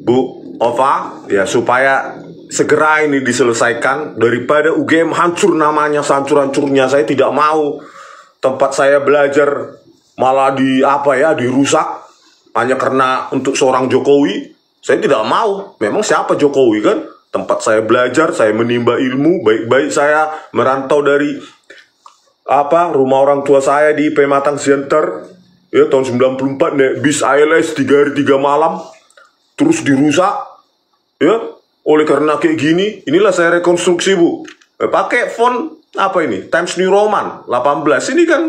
Bu Ova, ya supaya segera ini diselesaikan daripada UGM hancur namanya, hancur-hancurnya. Saya tidak mau tempat saya belajar malah dirusak hanya karena untuk seorang Jokowi. Saya tidak mau. Memang siapa Jokowi kan? Tempat saya belajar, saya menimba ilmu, baik-baik saya merantau dari rumah orang tua saya di Pematang Center ya tahun 94 naik bis ALS 3 hari 3 malam terus dirusak ya. Oleh karena kayak gini, inilah saya rekonstruksi, Bu. Pakai font Times New Roman 18 ini kan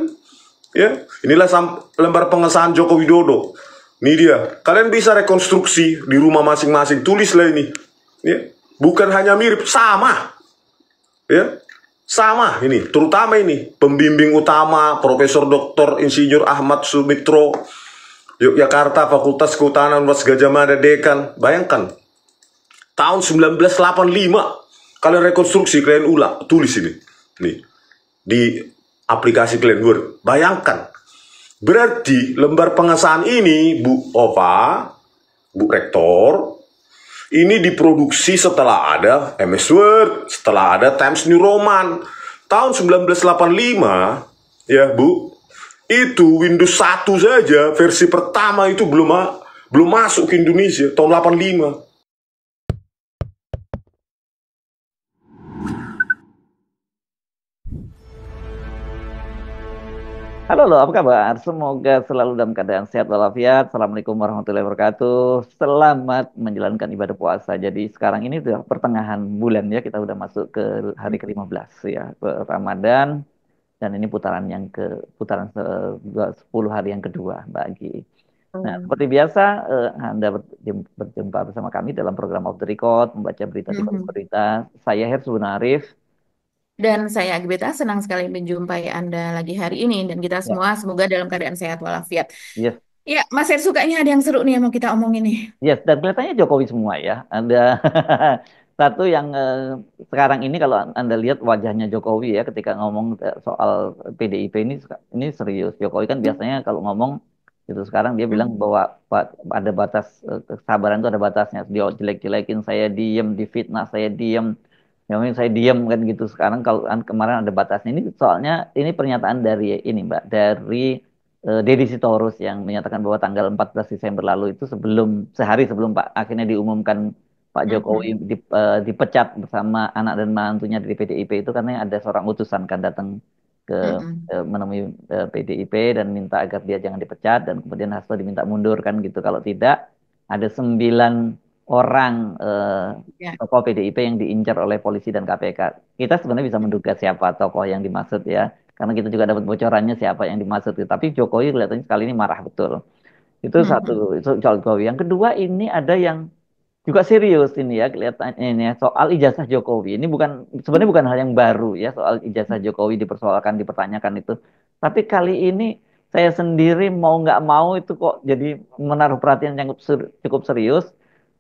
ya. Inilah lembar pengesahan Joko Widodo. Ini dia. Kalian bisa rekonstruksi di rumah masing-masing, tulislah ini. Ya. Bukan hanya mirip, sama. Ya. Sama ini, terutama ini pembimbing utama Profesor Dr. Insinyur Ahmad Sumitro, Yogyakarta, Fakultas Kehutanan Universitas Gadjah Mada, Dekan. Bayangkan, tahun 1985, kalian rekonstruksi, kalian tulis ini. Nih, di aplikasi kalian Word. Bayangkan, berarti lembar pengesahan ini, Bu Ova, Bu Rektor, ini diproduksi setelah ada MS Word, setelah ada Times New Roman. Tahun 1985, ya Bu, itu Windows 1 saja, versi pertama itu belum masuk ke Indonesia, tahun 85. Halo, apa kabar? Semoga selalu dalam keadaan sehat walafiat. Assalamualaikum warahmatullahi wabarakatuh. Selamat menjalankan ibadah puasa. Jadi sekarang ini udah pertengahan bulan ya, kita udah masuk ke hari ke-15 ya, ke Ramadan. Dan ini putaran 10 hari yang kedua, Mbak Agi. Nah, seperti biasa, Anda berjumpa bersama kami dalam program Off the Record, membaca berita di balik Mhm. berita. Saya Herzun Arif. Dan saya Agbeta senang sekali menjumpai Anda lagi hari ini dan kita Ya, semua semoga dalam keadaan sehat walafiat. yes. Ya, Mas Hersuk kayaknya ada yang seru nih yang mau kita omongin nih. Yes, dan kelihatannya Jokowi semua ya. Ada satu yang sekarang ini kalau Anda lihat wajahnya Jokowi ya ketika ngomong soal PDIP ini serius. Jokowi kan biasanya kalau ngomong itu sekarang dia bilang Mhm. bahwa ada batas kesabaran itu ada batasnya. Dia jelek-jelekin saya diem, difitnah saya diem. Yang saya diem kan gitu. Sekarang kalau kemarin ada batasnya ini soalnya ini pernyataan dari ini Mbak dari Deddy Sitorus yang menyatakan bahwa tanggal 14 Desember lalu itu sehari sebelum Pak akhirnya diumumkan Pak Jokowi Mhm. dipecat bersama anak dan mantunya dari PDIP itu karena ada seorang utusan kan datang ke Mhm. menemui PDIP dan minta agar dia jangan dipecat dan kemudian Hasto diminta mundur kan gitu. Kalau tidak ada 9 orang Ya. tokoh PDIP yang diincar oleh polisi dan KPK. Kita sebenarnya bisa menduga siapa tokoh yang dimaksud ya karena kita juga dapat bocorannya siapa yang dimaksud itu. Tapi Jokowi kelihatannya kali ini marah betul. Itu satu, Mhm. itu soal Jokowi. Yang kedua ini ada yang juga serius ini ya kelihatannya ini ya, soal ijazah Jokowi. Ini sebenarnya bukan hal yang baru ya soal ijazah Jokowi dipersoalkan, dipertanyakan itu. Tapi kali ini saya sendiri mau nggak mau itu kok jadi menaruh perhatian yang cukup serius.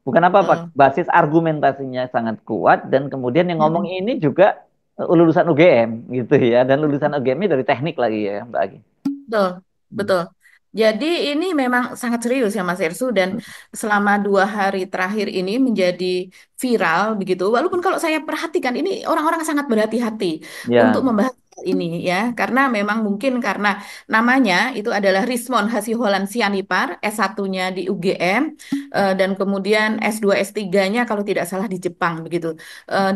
Bukan apa-apa, Betul. basis argumentasinya sangat kuat dan kemudian yang ngomong Mhm. ini juga lulusan UGM gitu ya dan lulusan UGM-nya dari teknik lagi ya Mbak Agi. Betul. Hmm. Betul. Jadi ini memang sangat serius ya Mas Hersu dan selama 2 hari terakhir ini menjadi viral begitu. Walaupun kalau saya perhatikan ini orang-orang sangat berhati-hati untuk Ya. membahas hal ini ya, karena memang mungkin karena namanya itu adalah Rismon Hasiholan Sianipar, S1-nya di UGM dan kemudian S2 S3-nya kalau tidak salah di Jepang begitu.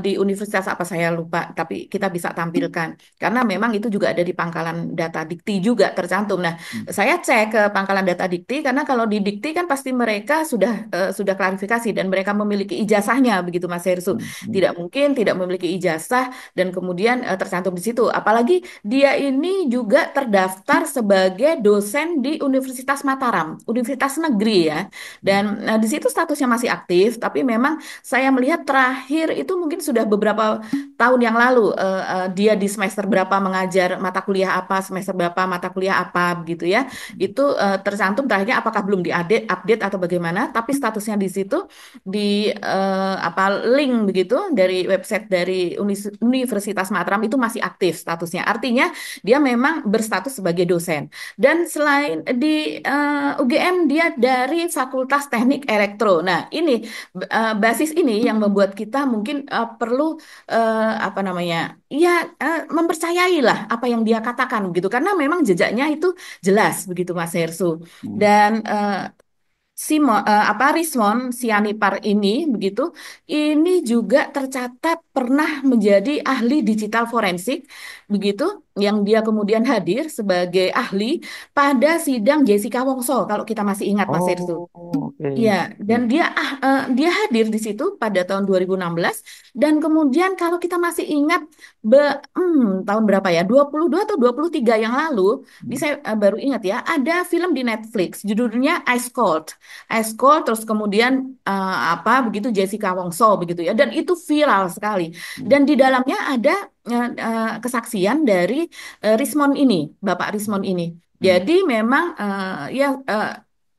Di universitas apa saya lupa, tapi kita bisa tampilkan karena memang itu juga ada di pangkalan data Dikti juga tercantum. Nah, saya cek ke pangkalan data Dikti karena kalau di Dikti kan pasti mereka sudah klarifikasi dan mereka memiliki ijazahnya begitu Mas Hersu. Hmm. Tidak mungkin tidak memiliki ijazah dan kemudian tercantum di situ. Apalagi dia ini juga terdaftar sebagai dosen di Universitas Mataram, Universitas Negeri ya. Dan di situ statusnya masih aktif, tapi memang saya melihat terakhir itu mungkin sudah beberapa tahun yang lalu dia di semester berapa mengajar mata kuliah apa, semester berapa mata kuliah apa begitu ya. Itu tercantum terakhirnya apakah belum diupdate update atau bagaimana, tapi statusnya di situ di link begitu dari website dari Universitas Mataram itu masih aktif statusnya. Artinya dia memang berstatus sebagai dosen. Dan selain di UGM dia dari Fakultas Teknik Elektro. Nah, ini basis ini yang membuat kita mungkin perlu apa namanya? Ya mempercayai lah apa yang dia katakan begitu karena memang jejaknya itu jelas begitu Mas Hersu. Hmm. Dan Rismon Sianipar ini begitu, ini juga tercatat pernah menjadi ahli digital forensik begitu, yang dia kemudian hadir sebagai ahli pada sidang Jessica Wongso kalau kita masih ingat Mas Hersu. Oh, oke. Iya, dan Hmm. dia hadir di situ pada tahun 2016 dan kemudian kalau kita masih ingat tahun berapa ya? 22 atau 23 yang lalu, Hmm. saya baru ingat ya, ada film di Netflix judulnya Ice Cold. Ice Cold terus kemudian apa begitu Jessica Wongso begitu ya dan itu viral sekali. Hmm. Dan di dalamnya ada kesaksian dari Rismon ini, Bapak Rismon ini. Hmm. Jadi memang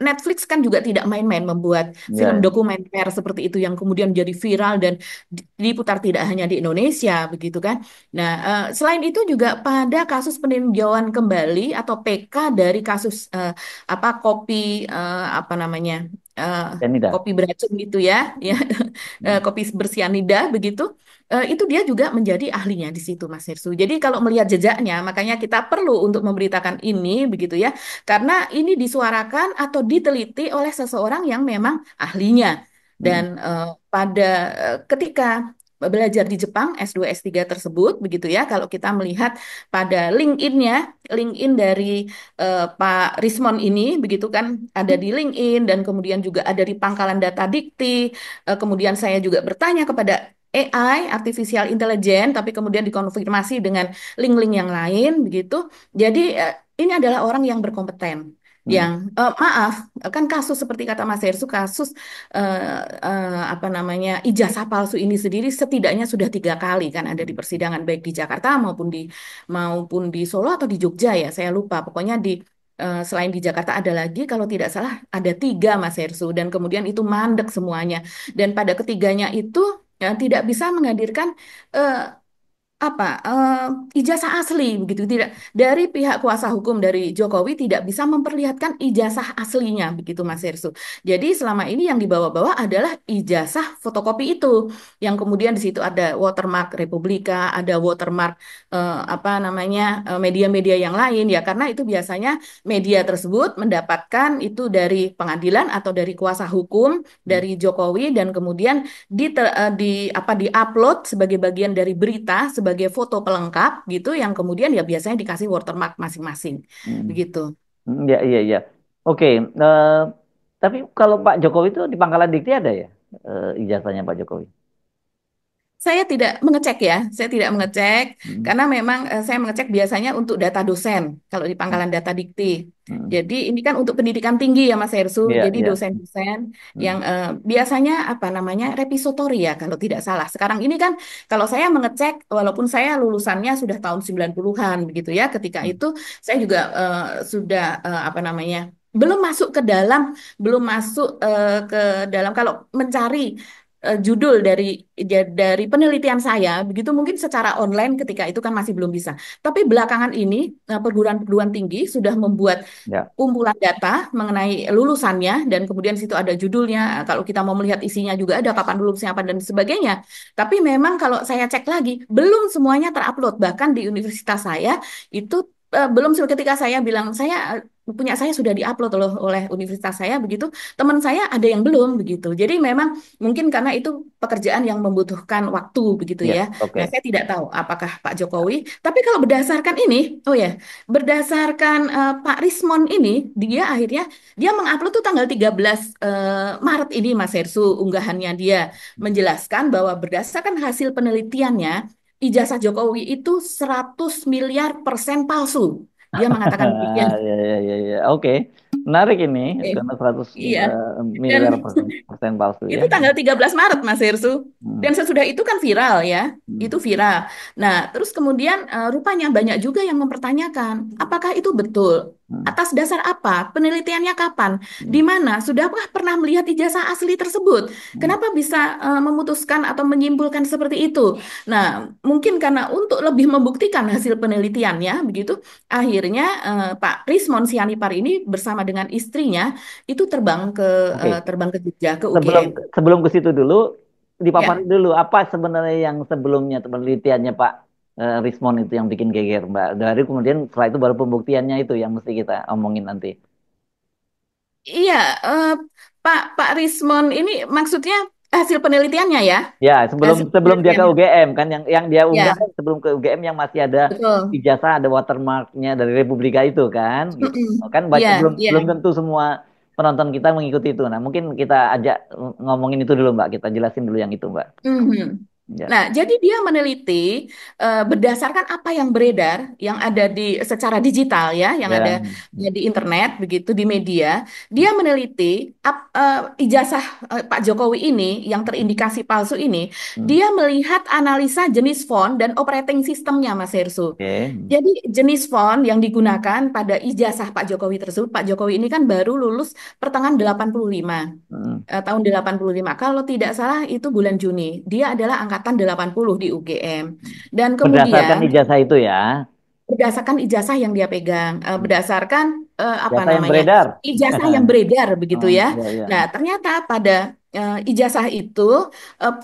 Netflix kan juga tidak main-main membuat Ya, film ya. dokumenter seperti itu yang kemudian menjadi viral dan diputar tidak hanya di Indonesia begitu kan. Nah, selain itu juga pada kasus peninjauan kembali atau PK dari kasus kopi apa namanya? eh, Cyanida. kopi beracun gitu ya, ya Hmm. kopi bersianida begitu. Itu dia juga menjadi ahlinya di situ Mas Hirsu. Jadi kalau melihat jejaknya, makanya kita perlu untuk memberitakan ini begitu ya. Karena ini disuarakan atau diteliti oleh seseorang yang memang ahlinya. Hmm. Dan ketika belajar di Jepang S2 S3 tersebut begitu ya kalau kita melihat pada LinkedIn dari Pak Rismon ini begitu kan ada di LinkedIn dan kemudian juga ada di Pangkalan Data Dikti. Kemudian saya juga bertanya kepada AI Artificial Intelligence tapi kemudian dikonfirmasi dengan link-link yang lain begitu. Jadi ini adalah orang yang berkompeten. Hmm. Maaf, kan kasus seperti kata Mas Hersu, kasus apa namanya ijazah palsu ini sendiri setidaknya sudah 3 kali kan ada di persidangan baik di Jakarta maupun di Solo atau di Jogja ya, saya lupa. Pokoknya selain di Jakarta ada lagi, kalau tidak salah ada 3 Mas Hersu dan kemudian itu mandek semuanya. Dan pada ketiganya itu tidak bisa menghadirkan eh, ijazah asli begitu tidak dari pihak kuasa hukum dari Jokowi tidak bisa memperlihatkan ijazah aslinya begitu Mas Hersu. Jadi selama ini yang dibawa-bawa adalah ijazah fotokopi itu yang kemudian di situ ada watermark Republika, ada watermark media-media yang lain ya karena itu biasanya media tersebut mendapatkan itu dari pengadilan atau dari kuasa hukum dari Jokowi dan kemudian di-upload sebagai bagian dari berita sebagai foto pelengkap gitu yang kemudian ya biasanya dikasih watermark masing-masing Hmm. begitu. Hmm. Ya, iya, iya. Oke. Tapi kalau Pak Jokowi itu di Pangkalan Dikti ada ya ijazahnya Pak Jokowi? Saya tidak mengecek ya, saya tidak mengecek Hmm. karena memang saya mengecek biasanya untuk data dosen kalau di Hmm. Pangkalan Data Dikti. Hmm. Jadi ini kan untuk pendidikan tinggi ya Mas Hersu. Iya, Jadi iya. dosen-dosen Hmm. yang biasanya apa namanya repositori ya kalau tidak salah. Sekarang ini kan kalau saya mengecek walaupun saya lulusannya sudah tahun 90-an begitu ya. Ketika Hmm. itu saya juga sudah apa namanya belum masuk ke dalam kalau mencari judul dari penelitian saya begitu mungkin secara online ketika itu kan masih belum bisa. Tapi belakangan ini perguruan-perguruan tinggi sudah membuat Ya. kumpulan data mengenai lulusannya dan kemudian situ ada judulnya. Kalau kita mau melihat isinya juga ada kapan lulusnya apa dan sebagainya. Tapi memang kalau saya cek lagi belum semuanya terupload. Bahkan di universitas saya itu belum ketika saya bilang punya saya sudah diupload oleh universitas saya begitu, teman saya ada yang belum begitu. Jadi memang mungkin karena itu pekerjaan yang membutuhkan waktu begitu Ya, ya. Nah, oke. saya tidak tahu apakah Pak Jokowi, tapi kalau berdasarkan ini, oh ya, berdasarkan Pak Rismon ini, dia mengupload tuh tanggal 13 Maret ini Mas Hersu unggahannya dia menjelaskan bahwa berdasarkan hasil penelitiannya, ijazah Jokowi itu 100 miliar% palsu. Dia mengatakan demikian. Ya, ya, ya, ya. Oke. Menarik ini Eh, karena 100 Iya. Dan miliar persen palsu ya. itu tanggal 13 Maret, Mas Hersu. Hmm. Dan sesudah itu kan viral ya. Hmm. Itu viral. Nah, terus kemudian rupanya banyak juga yang mempertanyakan, apakah itu betul? Hmm. Atas dasar apa? Penelitiannya kapan? Di Hmm. mana? Sudahkah pernah melihat ijazah asli tersebut? Hmm. Kenapa bisa memutuskan atau menyimpulkan seperti itu? Nah, mungkin karena untuk lebih membuktikan hasil penelitiannya, begitu, akhirnya Pak Rismon Sianipar ini bersama dengan istrinya itu Oke. terbang ke Jogja, ke Sebelum UGM. sebelum ke situ dulu, dipaparin Ya. dulu apa sebenarnya yang sebelumnya penelitiannya Pak Rismon itu yang bikin geger, Mbak. Dari kemudian setelah itu baru pembuktiannya itu yang mesti kita omongin nanti. Iya, Pak Rismon ini maksudnya hasil penelitiannya ya? Ya, sebelum Hasil sebelum dia ke penelitiannya. UGM kan yang dia unggah Ya, sebelum ke UGM yang masih ada betul. ijazah, ada watermarknya dari Republika itu kan gitu. Mm-mm. Kan baca belum Iya, iya. belum tentu semua penonton kita mengikuti itu. Nah, mungkin kita ajak ngomongin itu dulu, Mbak. Kita jelasin dulu yang itu, Mbak. Mhm. Ya. Nah, jadi dia meneliti berdasarkan apa yang beredar, yang ada di secara digital ya, yang ada Ya. ya, di internet, begitu di media. Dia meneliti ijazah Pak Jokowi ini yang terindikasi palsu ini. Hmm. Dia melihat analisa jenis font dan operating sistemnya, Mas Hersu. Oke. Jadi jenis font yang digunakan pada ijazah Pak Jokowi tersebut, Pak Jokowi ini kan baru lulus pertengahan 85 Hmm. tahun 85. Kalau tidak salah itu bulan Juni. Dia adalah angkatan 80 di UGM. Dan Berdasarkan kemudian ijazah itu ya. berdasarkan ijazah yang dia pegang, Hmm. berdasarkan apa Ijazah yang namanya? beredar. Ijazah yang beredar begitu Oh, ya. ya, ya. Nah, ternyata pada ijazah itu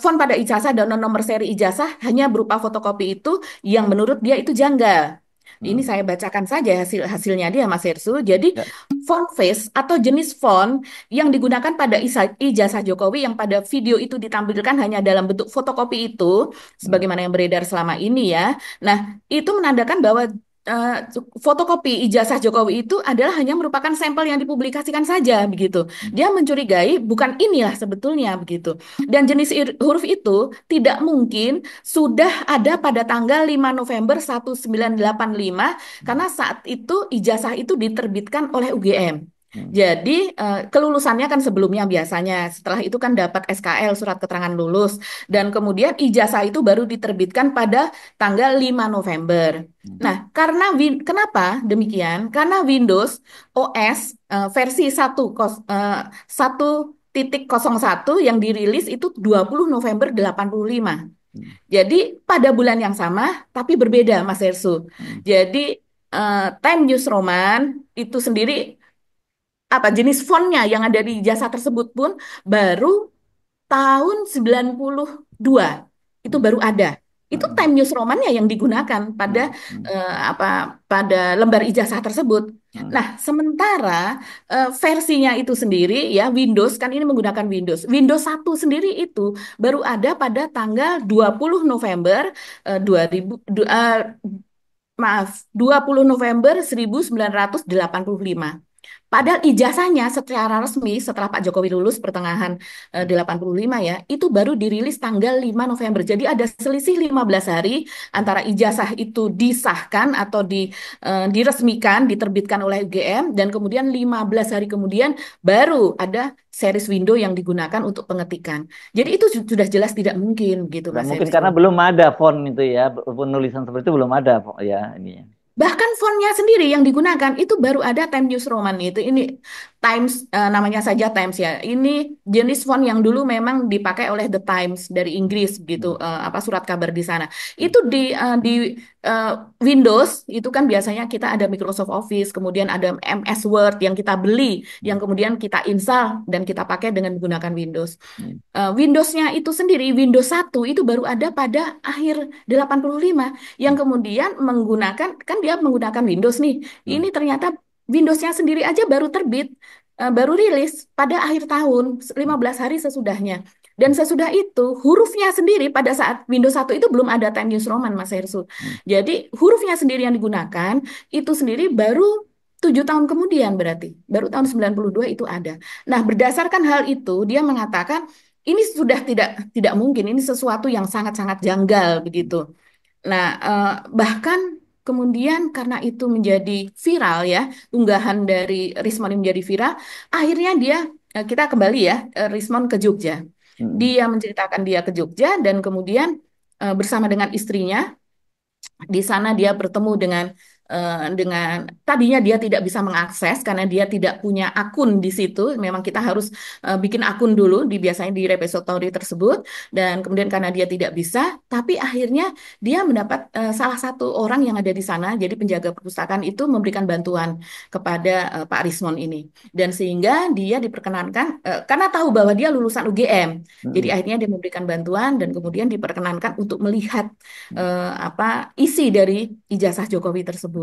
font pada ijazah dan nomor seri ijazah hanya berupa fotokopi itu yang menurut dia itu janggal. Ini Hmm. saya bacakan saja hasilnya dia, Mas Hersu. Jadi Ya. font face atau jenis font yang digunakan pada ijazah Jokowi yang pada video itu ditampilkan hanya dalam bentuk fotokopi itu, Hmm. sebagaimana yang beredar selama ini ya. Nah, itu menandakan bahwa eh, fotokopi ijazah Jokowi itu adalah hanya merupakan sampel yang dipublikasikan saja begitu. Dia mencurigai bukan inilah sebetulnya begitu. Dan jenis huruf itu tidak mungkin sudah ada pada tanggal 5 November 1985 karena saat itu ijazah itu diterbitkan oleh UGM. Hmm. Jadi kelulusannya kan sebelumnya biasanya, setelah itu kan dapat SKL surat keterangan lulus dan kemudian ijazah itu baru diterbitkan pada tanggal 5 November. Hmm. Nah, karena kenapa demikian? Karena Windows OS versi 1.01 yang dirilis itu 20 November 85. Hmm. Jadi pada bulan yang sama tapi berbeda Mas Hersu. Hmm. Jadi Time News Roman itu sendiri apa jenis fontnya yang ada di jasa tersebut pun baru tahun 92 itu Hmm. baru ada. Itu Hmm. Time News Romannya yang digunakan pada Hmm. Hmm. apa pada lembar ijazah tersebut. Hmm. Nah, sementara versinya itu sendiri ya Windows kan ini menggunakan Windows. Windows 1 sendiri itu baru ada pada tanggal 20 November 2000 maaf 20 November 1985. Padahal ijazahnya secara resmi setelah Pak Jokowi lulus pertengahan 85 ya, itu baru dirilis tanggal 5 November. Jadi ada selisih 15 hari antara ijazah itu disahkan atau diresmikan, diterbitkan oleh UGM dan kemudian 15 hari kemudian baru ada series window yang digunakan untuk pengetikan. Jadi itu sudah jelas tidak mungkin gitu Nggak Mas mungkin Erso. karena belum ada font itu ya, penulisan seperti itu belum ada ya ini. Bahkan fontnya sendiri yang digunakan itu baru ada Time News Roman itu. Ini Times namanya saja Times ya. Ini jenis font yang dulu memang dipakai oleh The Times dari Inggris gitu. Hmm. Apa surat kabar di sana. Itu di eh, Windows itu kan biasanya kita ada Microsoft Office, kemudian ada MS Word yang kita beli, yang Hmm. kemudian kita install dan kita pakai dengan menggunakan Windows. Hmm. Windowsnya itu sendiri, Windows 1 itu baru ada pada akhir 85 yang Hmm. kemudian menggunakan, kan dia menggunakan Windows nih. Hmm. Ini ternyata Windowsnya sendiri aja baru terbit, baru rilis pada akhir tahun, 15 hari sesudahnya. Dan sesudah itu, hurufnya sendiri pada saat Windows 1 itu belum ada Time News Roman, Mas Hersu. Hmm. Jadi hurufnya sendiri yang digunakan, itu sendiri baru 7 tahun kemudian berarti. Baru tahun 92 itu ada. Nah, berdasarkan hal itu, dia mengatakan ini sudah tidak mungkin, ini sesuatu yang sangat-sangat janggal begitu. Nah, bahkan kemudian karena itu menjadi viral ya, unggahan dari Rismon ini menjadi viral, akhirnya kita kembali ya, Rismon ke Jogja. Hmm. Dia menceritakan dia ke Jogja dan kemudian bersama dengan istrinya di sana dia bertemu dengan dengan tadinya dia tidak bisa mengakses karena dia tidak punya akun di situ. Memang kita harus bikin akun dulu biasanya di repository tersebut, dan kemudian karena dia tidak bisa, tapi akhirnya dia mendapat salah satu orang yang ada di sana, jadi penjaga perpustakaan itu memberikan bantuan kepada Pak Rismon ini, dan sehingga dia diperkenankan karena tahu bahwa dia lulusan UGM, jadi akhirnya dia memberikan bantuan dan kemudian diperkenankan untuk melihat isi dari ijazah Jokowi tersebut.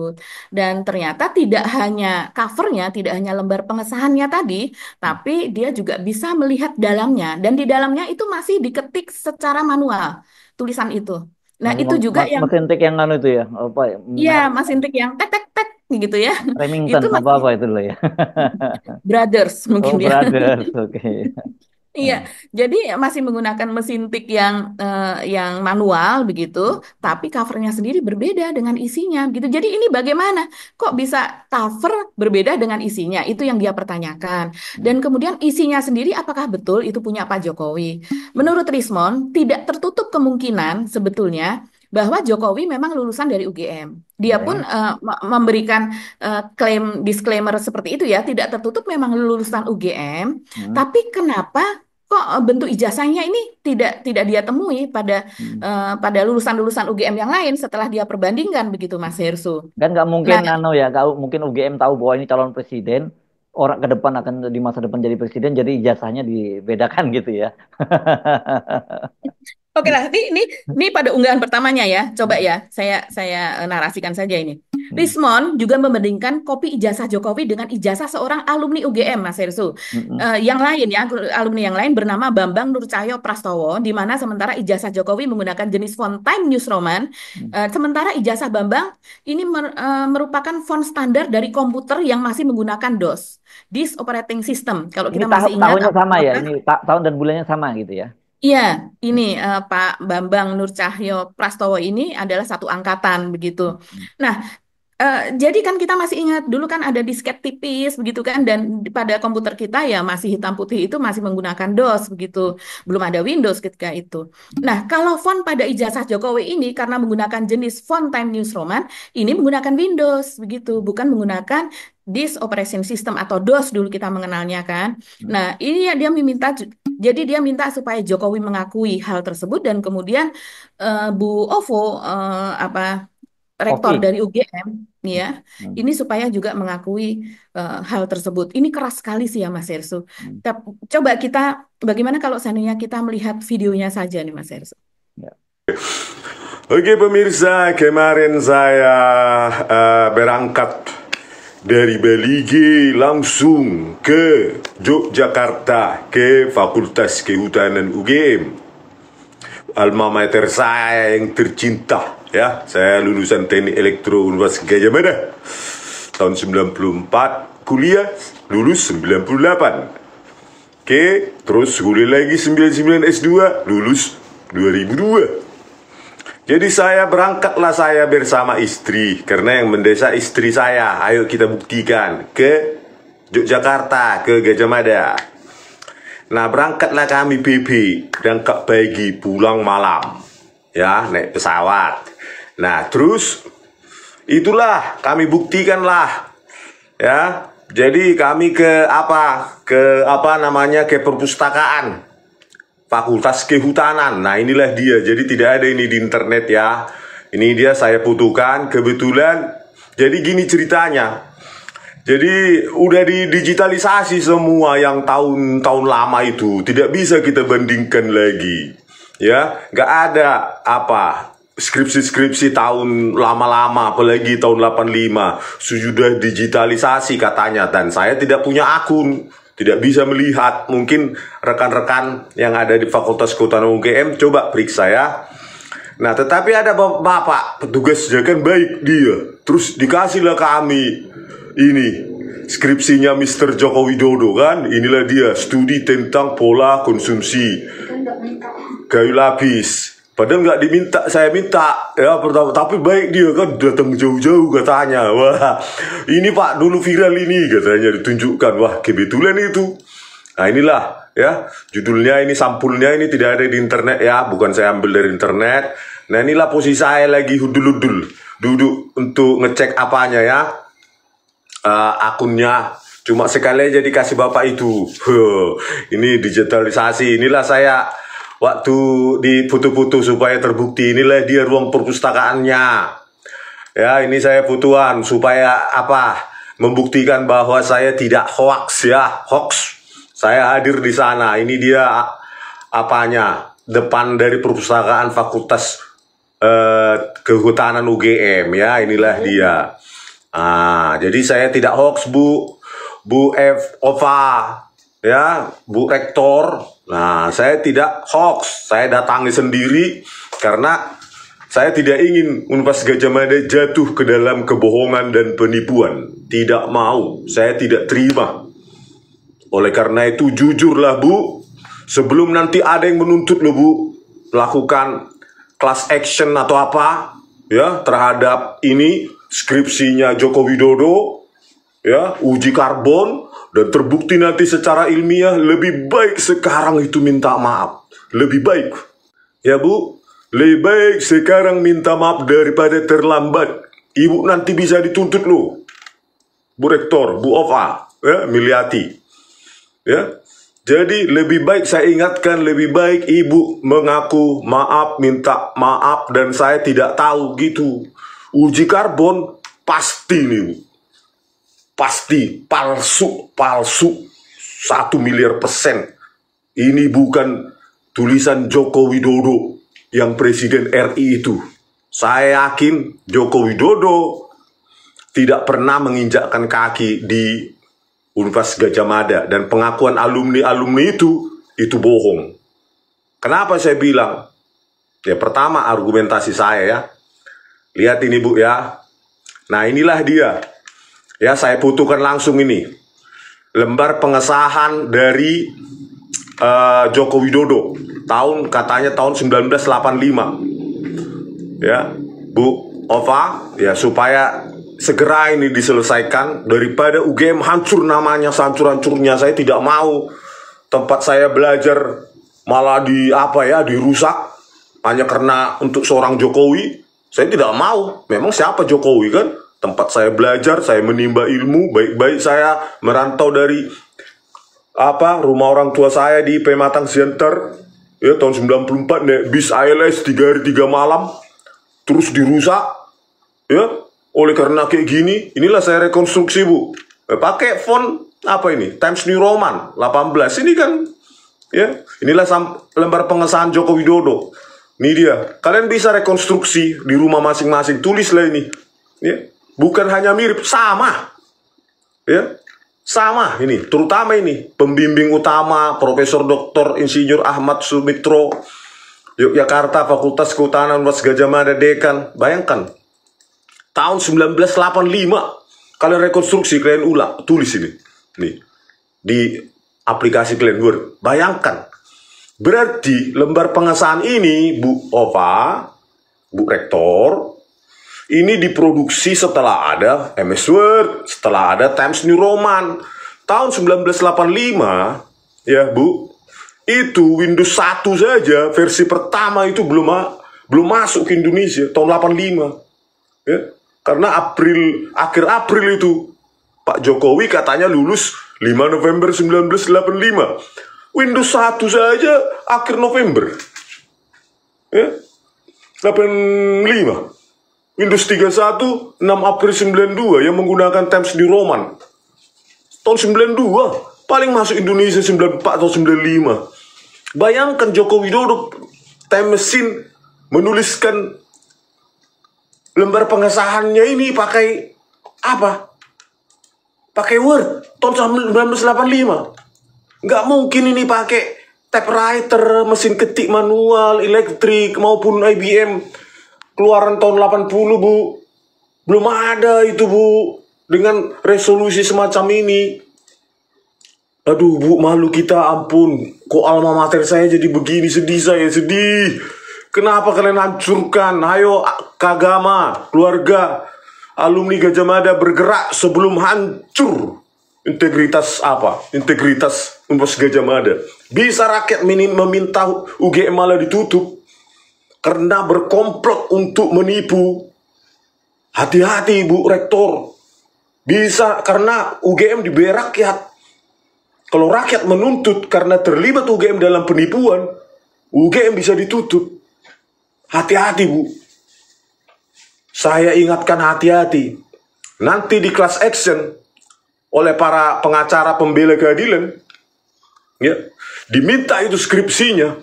Dan ternyata tidak hanya covernya, tidak hanya lembar pengesahannya tadi, tapi dia juga bisa melihat dalamnya. Dan di dalamnya itu masih diketik secara manual tulisan itu. Nah, itu juga yang Mesin tik yang anu itu ya, apa ya, iya, Mas Intik yang tek tek tek gitu ya. Remington Itu apa masih apa itu loh ya. Brothers Oh mungkin ya. Brothers, oke. Iya, jadi masih menggunakan mesin tik yang manual begitu, tapi covernya sendiri berbeda dengan isinya begitu. Jadi ini bagaimana? Kok bisa cover berbeda dengan isinya? Itu yang dia pertanyakan. Dan kemudian isinya sendiri apakah betul itu punya Pak Jokowi? Menurut Rismon, tidak tertutup kemungkinan sebetulnya bahwa Jokowi memang lulusan dari UGM. Dia pun Oke. memberikan klaim disclaimer seperti itu ya, tidak tertutup memang lulusan UGM, Hmm, tapi kenapa kok bentuk ijazahnya ini tidak dia temui hmm. pada lulusan-lulusan UGM yang lain setelah dia perbandingkan begitu Mas Hersu. Kan nggak mungkin Nah, anu ya, nggak mungkin UGM tahu bahwa ini calon presiden, orang ke depan akan di masa depan jadi presiden, jadi ijazahnya dibedakan gitu ya. oke lah, ini pada unggahan pertamanya ya. Coba ya, saya narasikan saja ini. Hmm, Rismon juga membandingkan kopi ijazah Jokowi dengan ijazah seorang alumni UGM, Mas Hersu. hmm, Yang lain ya, alumni yang lain bernama Bambang Nur Cahyo Prastowo, di mana sementara ijazah Jokowi menggunakan jenis font Time News Roman, hmm. sementara ijazah Bambang ini merupakan font standar dari komputer yang masih menggunakan DOS, Disk Operating System. Kalau Ini kita masih ingat, tahunnya sama ya, apakah ini tahun dan bulannya sama gitu ya. iya, ini Pak Bambang Nur Cahyo Prastowo ini adalah satu angkatan begitu. Hmm, Nah, jadi kan kita masih ingat dulu kan ada disket tipis begitu kan, dan pada komputer kita ya masih hitam putih itu masih menggunakan DOS begitu, belum ada Windows ketika itu. Nah, kalau font pada ijazah Jokowi ini karena menggunakan jenis font Time News Roman, ini menggunakan Windows begitu, bukan menggunakan Disk Operation System atau DOS dulu kita mengenalnya kan. hmm. Nah, ini ya dia meminta, jadi dia minta supaya Jokowi mengakui hal tersebut, dan kemudian Bu Ovo rektor Oke. dari UGM ya, Hmm, ini supaya juga mengakui hal tersebut. Ini keras sekali sih ya Mas Hersu. hmm. Coba kita, bagaimana kalau seandainya kita melihat videonya saja nih Mas Hersu? Ya. Oke pemirsa, kemarin saya berangkat dari Baligi langsung ke Yogyakarta ke Fakultas Kehutanan UGM, alma mater saya yang tercinta ya. Saya lulusan Teknik Elektro Universitas Gadjah Mada tahun 94, kuliah lulus 98. Oke, terus kuliah lagi 99 S2, lulus 2002. Jadi saya berangkatlah saya bersama istri, karena yang mendesak istri saya, ayo kita buktikan ke Yogyakarta, ke Gadjah Mada. Nah berangkatlah kami PP, berangkat pagi pulang malam, ya naik pesawat. Nah terus itulah kami buktikanlah, ya. Jadi kami ke perpustakaan Fakultas Kehutanan. Nah inilah dia. Jadi tidak ada ini di internet ya. Ini dia saya fotokan kebetulan. Jadi gini ceritanya. Jadi udah didigitalisasi semua yang tahun-tahun lama itu. Tidak bisa kita bandingkan lagi. Ya, nggak ada skripsi-skripsi tahun lama-lama, apalagi tahun 85 sudah digitalisasi katanya, dan saya tidak punya akun, tidak bisa melihat. Mungkin rekan-rekan yang ada di Fakultas Kehutanan UGM coba periksa ya. Nah tetapi ada bapak petugas jaga baik dia, terus dikasihlah kami ini skripsinya Mr. Joko Widodo kan. Inilah dia, studi tentang pola konsumsi kayu lapis. Padahal nggak diminta, saya minta ya pertama, tapi baik dia kan datang jauh-jauh katanya. Wah ini Pak dulu viral ini katanya, ditunjukkan. Wah kebetulan itu. Nah inilah ya judulnya, ini sampulnya, ini tidak ada di internet ya, bukan saya ambil dari internet. Nah inilah posisi saya lagi hudul-hudul duduk untuk ngecek apanya ya, akunnya. Cuma sekali aja dikasih bapak itu. Ini digitalisasi. Inilah saya waktu di foto-foto supaya terbukti. Inilah dia ruang perpustakaannya. Ya, ini saya fotoan supaya apa? Membuktikan bahwa saya tidak hoax ya, hoax. Saya hadir di sana. Ini dia apanya? Depan dari perpustakaan Fakultas Kehutanan UGM ya. Inilah dia. Jadi saya tidak hoax, Bu Ova, ya, Bu Rektor. Nah, saya tidak hoax. Saya datangi sendiri karena saya tidak ingin Universitas Gadjah Mada jatuh ke dalam kebohongan dan penipuan. Tidak mau. Saya tidak terima. Oleh karena itu, jujurlah, Bu. Sebelum nanti ada yang menuntut lo, Bu, lakukan class action atau apa, ya, terhadap ini skripsinya Joko Widodo, ya, uji karbon, dan terbukti nanti secara ilmiah, lebih baik sekarang itu minta maaf. Lebih baik. Ya, Bu, lebih baik sekarang minta maaf daripada terlambat. Ibu nanti bisa dituntut lo. Bu Rektor, Bu Ova, ya, Miliati. Ya. Jadi lebih baik saya ingatkan, lebih baik ibu mengaku maaf, minta maaf, dan saya tidak tahu gitu. Uji karbon pasti nih, Bu. Pasti palsu 1 miliar %. Ini bukan tulisan Joko Widodo yang Presiden RI itu. Saya yakin Joko Widodo tidak pernah menginjakkan kaki di Universitas Gadjah Mada, dan pengakuan alumni itu bohong. Kenapa saya bilang? Ya, pertama argumentasi saya ya. Lihat ini, Bu, ya. Nah, inilah dia. Ya, saya butuhkan langsung ini. Lembar pengesahan dari Joko Widodo. Katanya tahun 1985. Ya, Bu Ova, ya, supaya segera ini diselesaikan daripada UGM hancur namanya, hancur-hancurnya. Saya tidak mau tempat saya belajar malah dirusak hanya karena untuk seorang Jokowi. Saya tidak mau. Memang siapa Jokowi kan? Tempat saya belajar, saya menimba ilmu, baik-baik saya merantau dari rumah orang tua saya di Pematang Center ya, tahun 94 naik bis ALS 3 hari 3 malam terus dirusak ya. Oleh karena kayak gini, inilah saya rekonstruksi, Bu. Pakai font Times New Roman 18. Ini kan, ya, inilah lembar pengesahan Joko Widodo. Ini dia. Kalian bisa rekonstruksi di rumah masing-masing. Tulislah ini. Ya. Bukan hanya mirip, sama. Ya, sama ini. Terutama ini pembimbing utama Profesor Dr. Insinyur Ahmad Sumitro, Yogyakarta, Fakultas Kehutanan Universitas Gadjah Mada, Dekan. Bayangkan. Tahun 1985, kalian rekonstruksi, kalian tulis ini. Nih, di aplikasi kalian Word. Bayangkan. Berarti lembar pengesahan ini, Bu Ova, Bu Rektor, ini diproduksi setelah ada MS Word, setelah ada Times New Roman. Tahun 1985, ya, Bu, itu Windows 1 saja, versi pertama itu belum masuk ke Indonesia, tahun 85. Ya. Karena akhir April itu Pak Jokowi katanya lulus 5 November 1985. Windows 1 saja akhir November. Ya. 85. Windows 31 6 April 92 yang menggunakan Times New Roman. Tahun 92 paling masuk Indonesia 94 atau 95. Bayangkan Joko Widodo time machine menuliskan lembar pengesahannya ini pakai apa? Pakai Word tahun 1985. Nggak mungkin ini pakai typewriter, mesin ketik manual, elektrik, maupun IBM keluaran tahun 80, Bu. Belum ada itu, Bu, dengan resolusi semacam ini. Aduh, Bu, malu kita, ampun. Kok alma mater saya jadi begini, sedih saya, sedih. Kenapa kalian hancurkan? Ayo, Kagama, keluarga, alumni Gadjah Mada bergerak sebelum hancur. Integritas Universitas Gadjah Mada. Bisa rakyat meminta UGM malah ditutup karena berkomplot untuk menipu Hati-hati Bu Rektor. Bisa karena UGM dibayar rakyat. Kalau rakyat menuntut karena terlibat UGM dalam penipuan, UGM bisa ditutup. Hati-hati Bu. Saya ingatkan hati-hati. Nanti di class action oleh para pengacara pembela keadilan, ya, diminta itu skripsinya,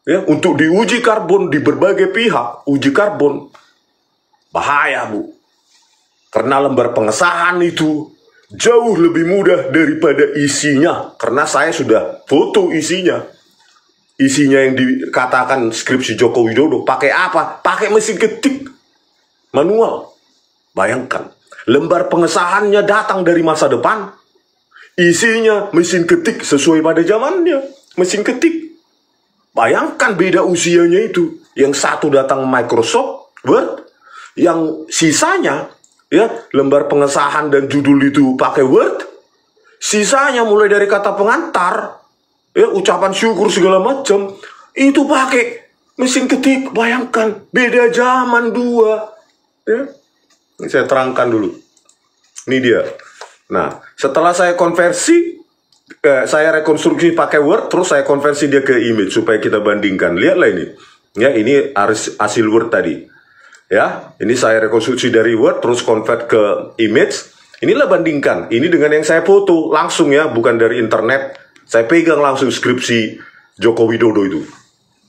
ya, untuk diuji karbon di berbagai pihak, uji karbon. Bahaya Bu. Karena lembar pengesahan itu jauh lebih mudah daripada isinya. Karena saya sudah foto isinya. Isinya yang dikatakan skripsi Joko Widodo. Pakai apa? Pakai mesin ketik. Manual. Bayangkan. Lembar pengesahannya datang dari masa depan. Isinya mesin ketik sesuai pada zamannya. Mesin ketik. Bayangkan beda usianya itu. Yang satu datang Microsoft Word. Yang sisanya, ya, lembar pengesahan dan judul itu pakai Word. Sisanya mulai dari kata pengantar, ya, ucapan syukur segala macam, itu pakai mesin ketik. Bayangkan, beda zaman dua. Ya. Ini saya terangkan dulu. Ini dia. Nah, setelah saya konversi, saya rekonstruksi pakai Word, terus saya konversi dia ke image supaya kita bandingkan. Lihatlah ini. Ya, ini hasil Word tadi. Ya, ini saya rekonstruksi dari Word, terus convert ke image. Inilah bandingkan. Ini dengan yang saya foto langsung ya, bukan dari internet. Saya pegang langsung skripsi Joko Widodo itu.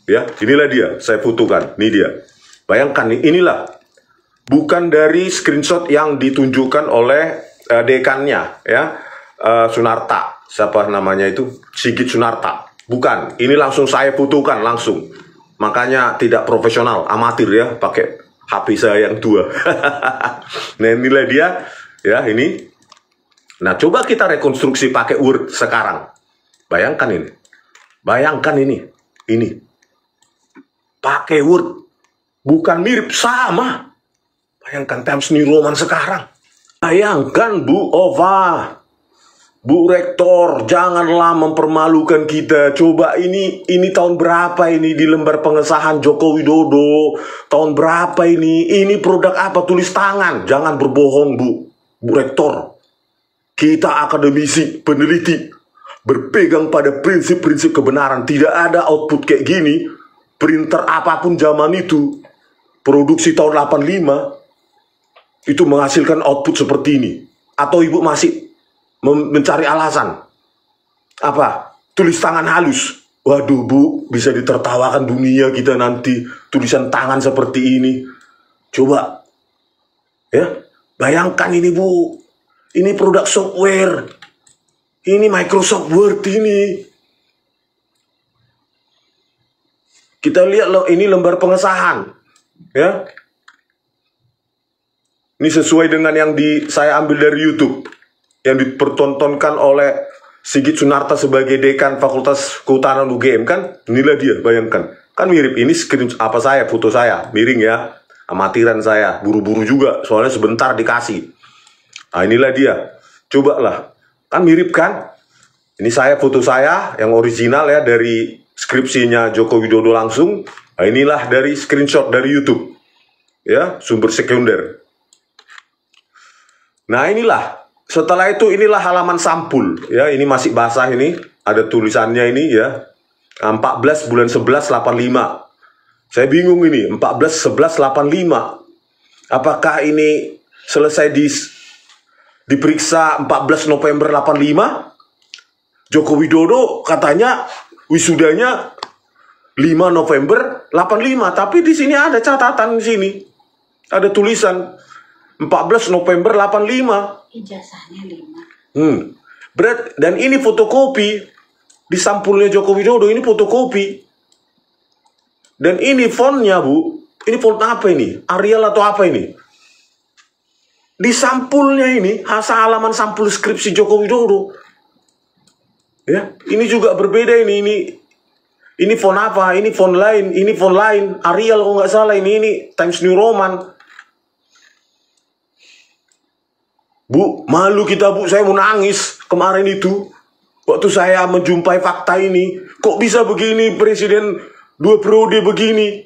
Ya, inilah dia. Saya fotokan. Ini dia. Bayangkan, inilah. Bukan dari screenshot yang ditunjukkan oleh dekannya, ya, Sunarta. Siapa namanya itu? Sigit Sunarta. Bukan. Ini langsung saya fotokan langsung. Makanya tidak profesional, amatir ya, pakai HP saya yang tua. Nah, inilah dia, ya, ini. Nah, coba kita rekonstruksi pakai Word sekarang. Bayangkan ini. Bayangkan ini. Ini. Pakai Word. Bukan mirip, sama. Bayangkan Times New Roman sekarang. Bayangkan Bu Ova. Bu Rektor, janganlah mempermalukan kita. Coba ini tahun berapa ini di lembar pengesahan Joko Widodo? Tahun berapa ini? Ini produk apa? Tulis tangan. Jangan berbohong, Bu Rektor. Kita akademisi, peneliti, berpegang pada prinsip-prinsip kebenaran. Tidak ada output kayak gini. Printer apapun zaman itu, produksi tahun 85, itu menghasilkan output seperti ini. Atau Ibu masih mencari alasan apa? Tulis tangan halus. Waduh Bu, bisa ditertawakan dunia kita nanti, tulisan tangan seperti ini. Coba, ya, bayangkan ini Bu, ini produk software, ini Microsoft Word ini. Kita lihat loh, ini lembar pengesahan, ya. Ini sesuai dengan yang saya ambil dari YouTube, yang dipertontonkan oleh Sigit Sunarta sebagai dekan Fakultas Kehutanan UGM, kan? Inilah dia, bayangkan. Kan mirip, ini screen apa saya, foto saya, miring ya, amatiran saya, buru-buru juga, soalnya sebentar dikasih. Nah, inilah dia. Coba lah, kan mirip kan? Ini saya, foto saya yang original ya, dari skripsinya Joko Widodo langsung. Nah, inilah dari screenshot dari YouTube, ya, sumber sekunder. Nah, inilah. Setelah itu inilah halaman sampul, ya, ini masih basah ini, ada tulisannya ini ya, 14 bulan 11 85. Saya bingung ini, 14 11 85. Apakah ini selesai diperiksa 14 November 85? Joko Widodo katanya wisudanya 5 November 85, tapi di sini ada catatan di sini. Ada tulisan 14 November 85. Ijazahnya 5. Dan ini fotokopi di sampulnya Joko Widodo, ini fotokopi. Dan ini fontnya, Bu. Ini font apa ini? Arial atau apa ini? Di sampulnya ini, halaman sampul skripsi Joko Widodo. Ya, ini juga berbeda ini. Ini font apa? Ini font lain, ini font lain. Arial kalau nggak salah ini Times New Roman. Bu, malu kita Bu, saya mau nangis kemarin itu. Waktu saya menjumpai fakta ini, kok bisa begini presiden 2 periode begini?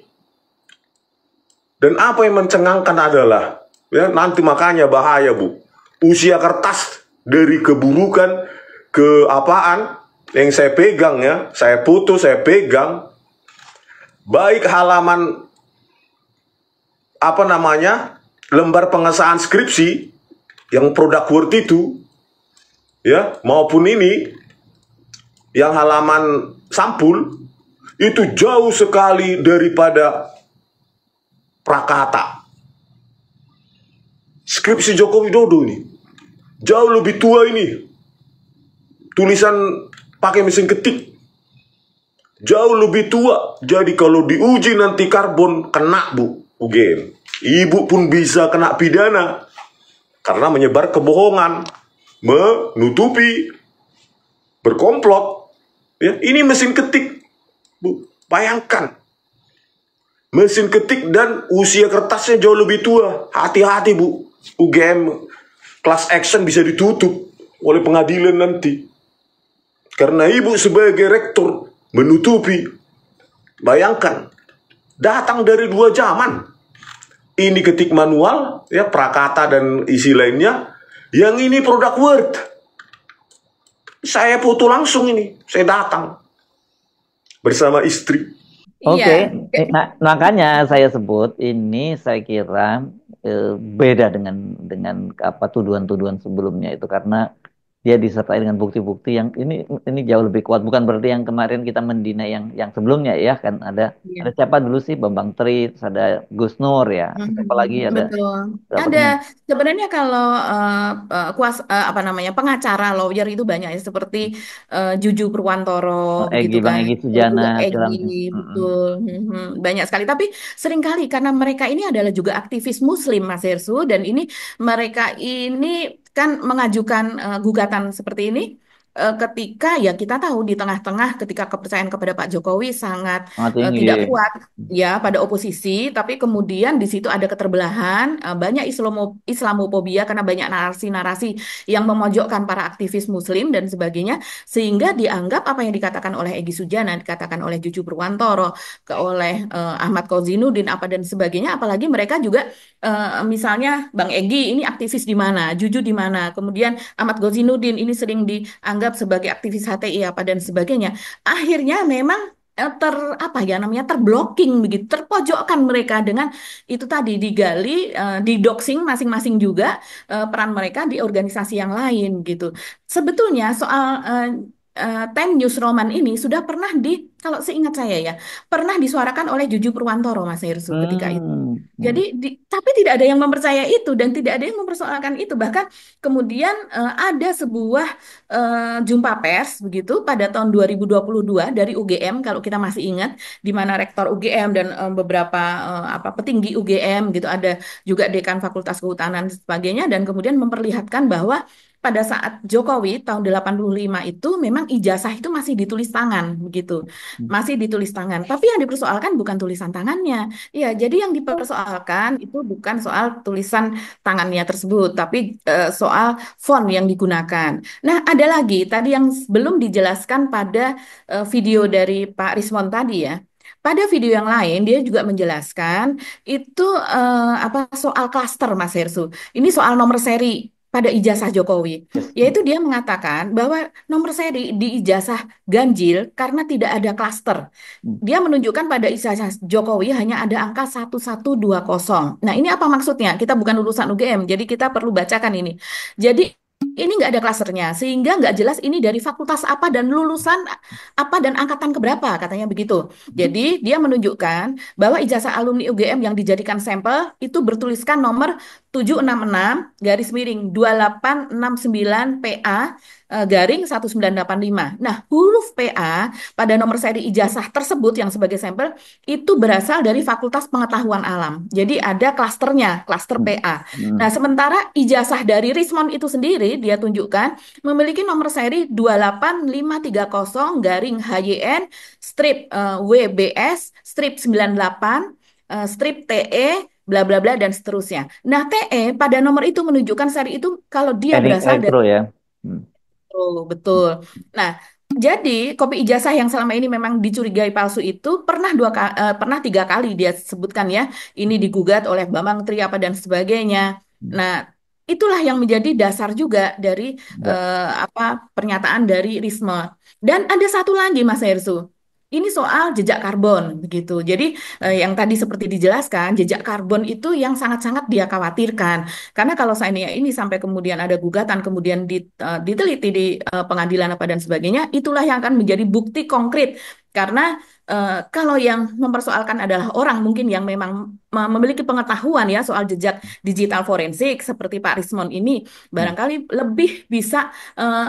Dan apa yang mencengangkan adalah Ya, nanti makanya bahaya, Bu. Usia kertas dari keburukan ke apaan yang saya pegang ya, saya foto, saya pegang, baik halaman apa namanya, lembar pengesahan skripsi yang produk Word itu ya, maupun ini yang halaman sampul itu jauh sekali daripada Prakata. Skripsi Joko Widodo ini jauh lebih tua ini. Tulisan pakai mesin ketik jauh lebih tua. Jadi kalau diuji nanti karbon, kena, Bu, UGM. Ibu pun bisa kena pidana karena menyebar kebohongan, menutupi, berkomplot. Ya, ini mesin ketik, Bu. Bayangkan. Mesin ketik dan usia kertasnya jauh lebih tua. Hati-hati, Bu. UGM class action bisa ditutup oleh pengadilan nanti. Karena ibu sebagai rektor menutupi. Bayangkan, datang dari dua zaman. Ini ketik manual, ya, Prakata dan isi lainnya. Yang ini produk Word. Saya foto langsung ini, saya datang bersama istri. Oke, Iya. nah, makanya saya sebut ini, saya kira beda dengan apa tuduhan-tuduhan sebelumnya itu, karena dia disertai dengan bukti-bukti yang ini jauh lebih kuat. Bukan berarti yang kemarin kita mendina yang sebelumnya ya, kan ada Iya. siapa dulu sih, Bambang Tri, terus ada Gus Nur ya, siapa lagi, ada Betul. berapa Ada teman. sebenarnya kalau apa namanya pengacara lawyer itu banyak ya seperti Juju Purwantoro begitu Bang kan. Egy Lalu Sujana juga segala Egi macam. betul. Banyak sekali. Tapi seringkali karena mereka ini adalah juga aktivis Muslim Mas Hersu dan ini mereka ini kan mengajukan gugatan seperti ini ketika ya kita tahu di tengah-tengah ketika kepercayaan kepada Pak Jokowi sangat Sangat tinggi. tidak kuat ya pada oposisi, tapi kemudian di situ ada keterbelahan, banyak Islamofobia karena banyak narasi-narasi yang memojokkan para aktivis Muslim dan sebagainya, sehingga dianggap apa yang dikatakan oleh Egy Sujana, dikatakan oleh Juju Purwantoro, oleh Ahmad Kozinuddin apa dan sebagainya, apalagi mereka juga misalnya Bang Egy ini aktivis di mana, Juju di mana, kemudian Ahmad Kozinuddin ini sering dianggap sebagai aktivis HTI apa dan sebagainya. Akhirnya memang apa ya namanya terblocking begitu, terpojokkan mereka dengan itu tadi digali, didoxing masing-masing juga peran mereka di organisasi yang lain gitu. Sebetulnya soal Time News Roman ini sudah pernah kalau seingat saya ya, pernah disuarakan oleh Juju Purwantoro Mas Hersu ketika itu. Hmm. Jadi, tapi tidak ada yang mempercaya itu dan tidak ada yang mempersoalkan itu. Bahkan kemudian ada sebuah jumpa pers begitu pada tahun 2022 dari UGM kalau kita masih ingat, di mana rektor UGM dan beberapa apa petinggi UGM gitu, ada juga dekan Fakultas Kehutanan dan sebagainya, dan kemudian memperlihatkan bahwa pada saat Jokowi tahun 85 itu memang ijazah itu masih ditulis tangan begitu. Masih ditulis tangan. Tapi yang dipersoalkan bukan tulisan tangannya. Ya, jadi yang dipersoalkan itu bukan soal tulisan tangannya tersebut, tapi soal font yang digunakan. Nah, ada lagi tadi yang belum dijelaskan pada video dari Pak Rismon tadi ya. Pada video yang lain dia juga menjelaskan itu apa soal klaster Mas Hersu. Ini soal nomor seri pada ijazah Jokowi. Yes. Yaitu dia mengatakan bahwa nomor seri di ijazah ganjil karena tidak ada klaster. Dia menunjukkan pada ijazah Jokowi hanya ada angka 1120. Nah, ini apa maksudnya? Kita bukan lulusan UGM, jadi kita perlu bacakan ini. Jadi ini nggak ada klasternya, sehingga nggak jelas ini dari fakultas apa dan lulusan apa dan angkatan keberapa, katanya begitu. Jadi dia menunjukkan bahwa ijazah alumni UGM yang dijadikan sampel itu bertuliskan nomor 766 garis miring 2869 PA garing 1985. Nah, huruf PA pada nomor seri ijazah tersebut yang sebagai sampel itu berasal dari Fakultas Pengetahuan Alam. Jadi ada klasternya, klaster PA. Nah, sementara ijazah dari Rismon itu sendiri dia tunjukkan memiliki nomor seri 28530 garing HYN strip WBS strip 98 strip TE bla bla bla dan seterusnya. Nah, TE pada nomor itu menunjukkan seri itu kalau dia Teknik berasal dari elektro ya. Hmm. betul, betul. Nah, Jadi kopi ijazah yang selama ini memang dicurigai palsu itu pernah 3 kali dia sebutkan ya, ini digugat oleh Bambang Tri apa dan sebagainya. Hmm. Nah, itulah yang menjadi dasar juga dari Ya, apa pernyataan dari Risma. Dan ada satu lagi Mas Hersu. Ini soal jejak karbon begitu. Jadi yang tadi seperti dijelaskan, jejak karbon itu yang sangat-sangat dia khawatirkan. Karena kalau seandainya ini sampai kemudian ada gugatan, kemudian diteliti di pengadilan apa dan sebagainya, itulah yang akan menjadi bukti konkret. Karena kalau yang mempersoalkan adalah orang mungkin yang memang memiliki pengetahuan ya soal jejak digital forensik seperti Pak Rismon ini, hmm, barangkali lebih bisa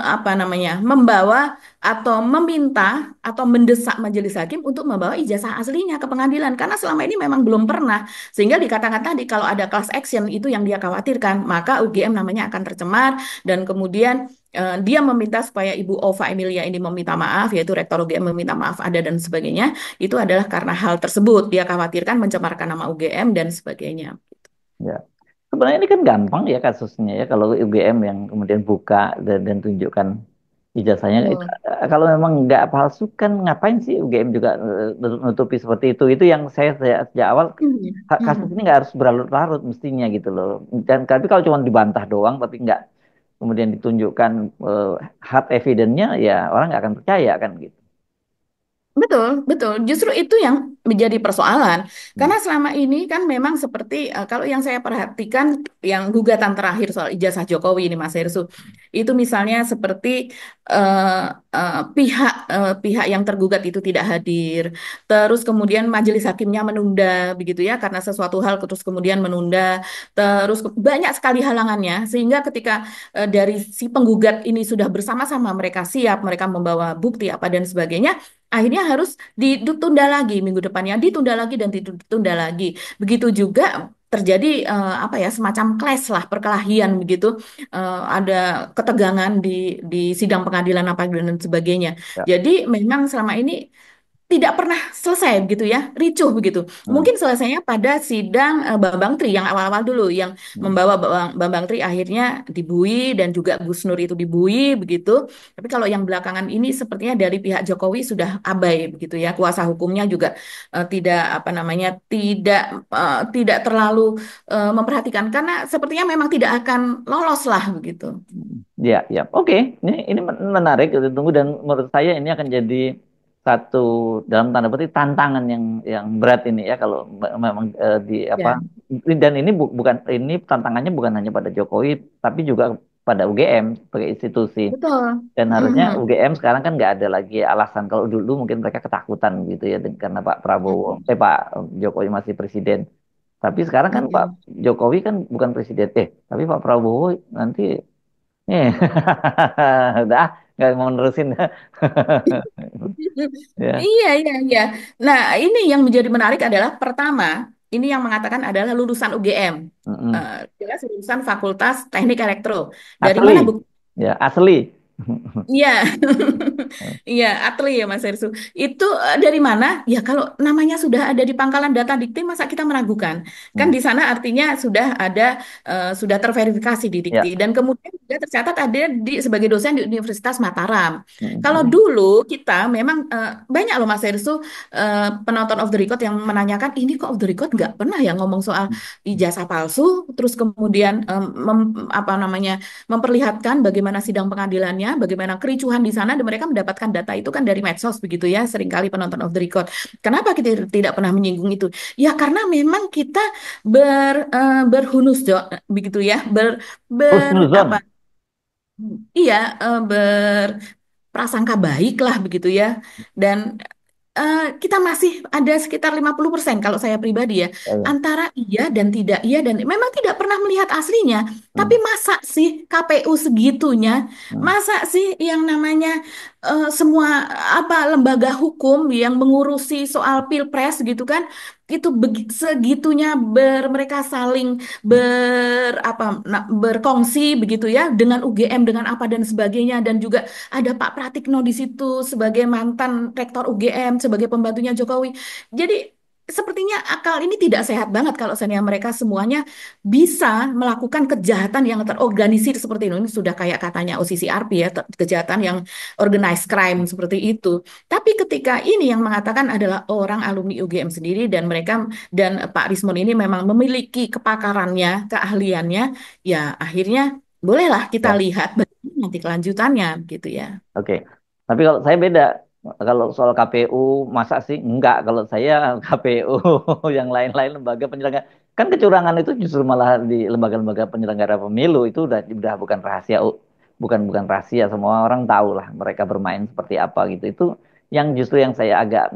apa namanya membawa atau meminta atau mendesak majelis hakim untuk membawa ijazah aslinya ke pengadilan karena selama ini memang belum pernah. Sehingga dikatakan tadi kalau ada class action itu yang dia khawatirkan, maka UGM namanya akan tercemar dan kemudian dia meminta supaya Ibu Ova Emilia ini meminta maaf, yaitu Rektor UGM meminta maaf ada dan sebagainya. Itu adalah karena hal tersebut. Dia khawatirkan mencemarkan nama UGM dan sebagainya. ya. Sebenarnya ini kan gampang ya kasusnya ya kalau UGM yang kemudian buka dan tunjukkan ijazahnya itu, Betul. kalau memang nggak palsu kan ngapain sih UGM juga nutupi seperti itu. Itu yang saya sejak awal Mhm. kasus ini Mhm. nggak harus berlarut-larut mestinya gitu loh. Dan tapi kalau cuma dibantah doang tapi nggak kemudian ditunjukkan eh, hard evidence-nya ya orang nggak akan percaya kan gitu. Betul, betul. Justru itu yang menjadi persoalan. Hmm. Karena selama ini kan memang seperti kalau yang saya perhatikan yang gugatan terakhir soal ijazah Jokowi ini Mas Hersu, itu misalnya seperti pihak yang tergugat itu tidak hadir, terus kemudian majelis hakimnya menunda begitu ya karena sesuatu hal terus kemudian menunda, terus banyak sekali halangannya sehingga ketika dari si penggugat ini sudah bersama-sama mereka siap, mereka membawa bukti apa dan sebagainya akhirnya harus ditunda lagi minggu depannya, ditunda lagi dan ditunda lagi. Begitu juga terjadi apa ya semacam clash lah perkelahian begitu. Ada ketegangan di sidang pengadilan apa dan sebagainya. Ya. Jadi memang selama ini tidak pernah selesai begitu ya, ricuh begitu. Hmm. Mungkin selesainya pada sidang Bambang Tri yang awal-awal dulu, yang Hmm. membawa Bambang Tri akhirnya dibui dan juga Gus Nur itu dibui begitu. Tapi kalau yang belakangan ini sepertinya dari pihak Jokowi sudah abai begitu ya, kuasa hukumnya juga tidak apa namanya, tidak terlalu memperhatikan karena sepertinya memang tidak akan lolos lah begitu. Ya, ya. Oke, ini menarik kita tunggu dan menurut saya ini akan jadi satu dalam tanda petik tantangan yang berat ini ya kalau memang di apa Ya, dan ini bukan ini tantangannya bukan hanya pada Jokowi tapi juga pada UGM sebagai institusi betul. dan harusnya Mhm. UGM sekarang kan nggak ada lagi alasan kalau dulu mungkin mereka ketakutan gitu ya karena Pak Prabowo Pak Jokowi masih presiden tapi sekarang kan Pak Mhm. Jokowi kan bukan presiden tapi Pak Prabowo nanti udah nggak mau nerusin ya. Iya, iya, iya. Nah, ini yang menjadi menarik adalah pertama, ini yang mengatakan adalah lulusan UGM. Mm-mm. Jelas lulusan Fakultas Teknik Elektro. Dari mana Asli, ya asli. Iya, iya, Atli ya Mas Hersu. Itu dari mana? Ya kalau namanya sudah ada di pangkalan data Dikti, masa kita meragukan? Kan Hmm. di sana artinya sudah ada, sudah terverifikasi di Dikti. Ya. Dan kemudian juga tercatat ada sebagai dosen di Universitas Mataram. Kalau Mm-mm. dulu kita memang banyak loh Mas Hersu, penonton of the record yang menanyakan, ini kok of the record nggak pernah ya ngomong soal ijazah palsu, terus kemudian apa namanya, memperlihatkan bagaimana sidang pengadilannya, bagaimana kericuhan di sana, dan mereka mendapatkan data itu kan dari medsos begitu ya, seringkali penonton of the record. Kenapa kita tidak pernah menyinggung itu? Ya karena memang kita berhunus begitu ya, apa? Husnuzon. Iya, berprasangka baik lah begitu ya. Dan kita masih ada sekitar 50% kalau saya pribadi ya, Ya, ya. antara iya dan tidak iya dan memang tidak pernah melihat aslinya. Tapi Hmm. masa sih KPU segitunya? Hmm. Masa sih yang namanya semua apa lembaga hukum yang mengurusi soal Pilpres gitu kan? Itu segitunya mereka saling berkongsi begitu ya dengan UGM dengan apa dan sebagainya dan juga ada Pak Pratikno di situ sebagai mantan rektor UGM, sebagai pembantunya Jokowi. Jadi sepertinya akal ini tidak sehat banget kalau seandainya mereka semuanya bisa melakukan kejahatan yang terorganisir seperti ini. Ini sudah kayak katanya OCCRP ya, kejahatan yang organized crime seperti itu. Tapi ketika ini yang mengatakan adalah orang alumni UGM sendiri dan mereka dan Pak Rismon ini memang memiliki kepakarannya, keahliannya, ya akhirnya bolehlah kita Ya, lihat bagaimana nanti kelanjutannya gitu ya. oke. Tapi kalau saya beda. Kalau soal KPU, masa sih? Enggak. Kalau saya KPU, yang lain-lain lembaga penyelenggara. Kan kecurangan itu justru malah di lembaga-lembaga penyelenggara pemilu itu udah bukan rahasia, bukan rahasia. Semua orang tahu lah mereka bermain seperti apa gitu. Itu yang justru yang saya agak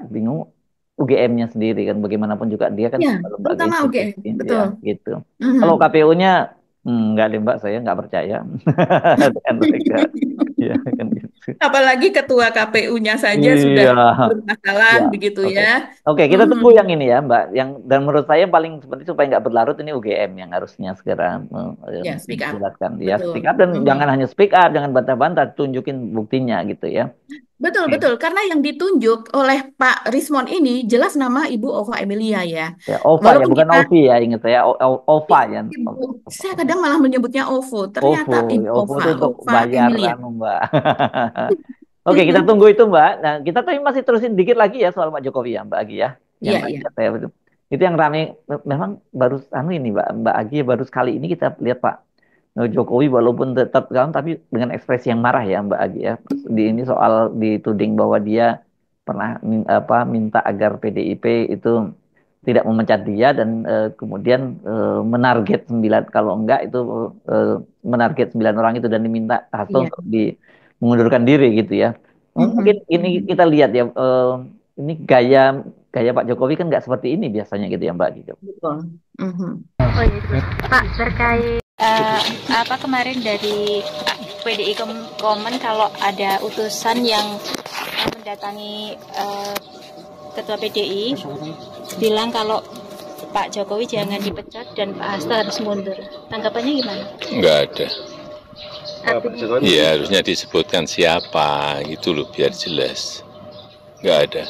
bingung UGM-nya sendiri kan. Bagaimanapun juga dia kan Ya, sebuah lembaga terutama UGM, institusi ya betul. gitu. Mhm. Kalau KPU-nya enggak deh Mbak, saya nggak percaya dengan mereka. Ya kan gitu. Apalagi ketua KPU-nya saja sudah Iya, bermasalah ya, begitu oke. ya. Oke, kita Mhm. tunggu yang ini ya, Mbak. Yang dan menurut saya paling seperti supaya nggak berlarut ini UGM yang harusnya segera Ya, mungkin speak up. menjelaskan ya speak Betul. up dan jangan Mhm. hanya speak up, jangan bantah-bantah, tunjukin buktinya gitu ya. Betul, Oke. betul. Karena yang ditunjuk oleh Pak Rismon ini jelas nama Ibu Ova Emilia ya. Ya, OVA ya, Walaupun bukan kita, OVI ya, ingat saya OVA ya. Ibu, saya kadang malah menyebutnya OVO. OVO, Ternyata Ibu ya, OVO Ova, itu untuk Ova bayar Emilia. anu, Mbak. Oke, kita tunggu itu, Mbak. Nah, kita tapi masih terusin dikit lagi ya soal Pak Jokowi ya, Mbak Agi ya. Yang Iya, tadi iya. saya itu yang rame memang baru anu ini, Mbak Agi baru sekali ini kita lihat Pak Jokowi walaupun tetap calon tapi dengan ekspresi yang marah ya Mbak Agi ya. Di ini soal dituding bahwa dia pernah minta agar PDIP itu tidak memecat dia dan kemudian menarget 9 kalau enggak itu menarget 9 orang itu dan diminta Hasto Iya. untuk mengundurkan diri gitu ya. Mungkin Mhm, ini mhm. kita lihat ya ini gaya gaya Pak Jokowi kan nggak seperti ini biasanya gitu ya Mbak gitu. Betul. Mhm. Oh iya, Pak, terkait apa kemarin dari PDI Komen kalau ada utusan yang mendatangi Ketua PDI bilang kalau Pak Jokowi jangan dipecat dan Pak Hasto harus mundur. Tanggapannya gimana? Nggak ada. Artinya, Iya harusnya disebutkan siapa gitu loh biar jelas. Nggak ada.